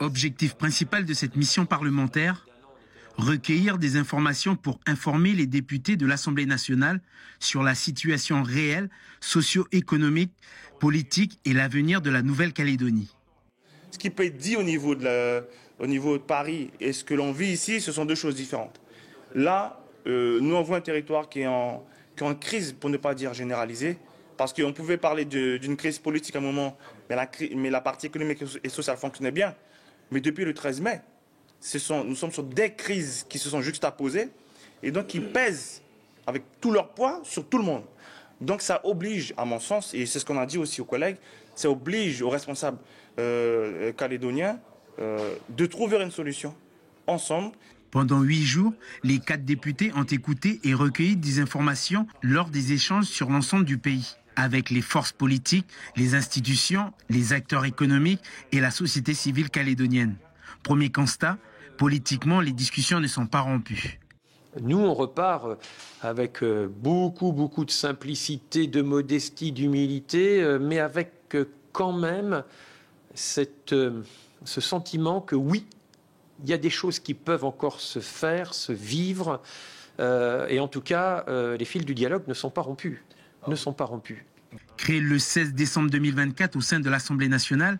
Objectif principal de cette mission parlementaire, recueillir des informations pour informer les députés de l'Assemblée nationale sur la situation réelle, socio-économique, politique et l'avenir de la Nouvelle-Calédonie. Ce qui peut être dit au niveau de Paris et ce que l'on vit ici, ce sont deux choses différentes. Là, nous on voit un territoire qui est en crise, pour ne pas dire généralisée, parce qu'on pouvait parler d'une crise politique à un moment, mais la partie économique et sociale fonctionnait bien. Mais depuis le 13 mai, nous sommes sur des crises qui se sont juxtaposées et donc qui pèsent avec tout leur poids sur tout le monde. Donc ça oblige, à mon sens, et c'est ce qu'on a dit aussi aux collègues, ça oblige aux responsables calédoniens de trouver une solution ensemble. Pendant 8 jours, les 4 députés ont écouté et recueilli des informations lors des échanges sur l'ensemble du pays, avec les forces politiques, les institutions, les acteurs économiques et la société civile calédonienne. Premier constat, politiquement, les discussions ne sont pas rompues. Nous, on repart avec beaucoup de simplicité, de modestie, d'humilité, mais avec quand même ce sentiment que oui, il y a des choses qui peuvent encore se faire, se vivre, et en tout cas, les fils du dialogue ne sont pas rompus. Créé le 16 décembre 2024 au sein de l'Assemblée nationale,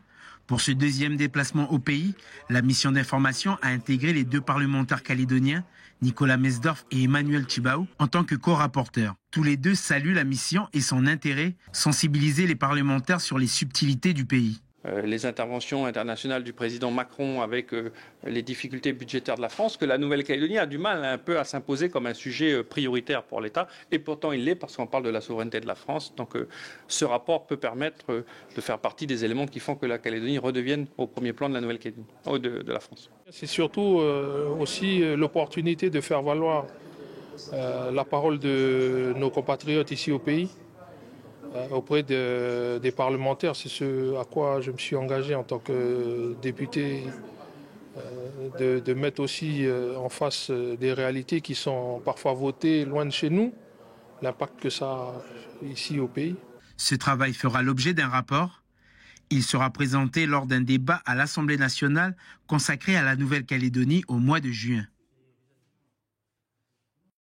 pour ce deuxième déplacement au pays, la mission d'information a intégré les 2 parlementaires calédoniens, Nicolas Mesdorf et Emmanuel Tchibaou, en tant que co-rapporteurs. Tous les 2 saluent la mission et son intérêt, sensibiliser les parlementaires sur les subtilités du pays. Les interventions internationales du président Macron avec les difficultés budgétaires de la France, que la Nouvelle-Calédonie a du mal un peu à s'imposer comme un sujet prioritaire pour l'État. Et pourtant, il l'est parce qu'on parle de la souveraineté de la France. Donc ce rapport peut permettre de faire partie des éléments qui font que la Calédonie redevienne au premier plan de la Nouvelle-Calédonie, de la France. C'est surtout aussi l'opportunité de faire valoir la parole de nos compatriotes ici au pays. Auprès des parlementaires, c'est ce à quoi je me suis engagé en tant que député, de mettre aussi en face des réalités qui sont parfois votées loin de chez nous, l'impact que ça a ici au pays. Ce travail fera l'objet d'un rapport. Il sera présenté lors d'un débat à l'Assemblée nationale consacré à la Nouvelle-Calédonie au mois de juin.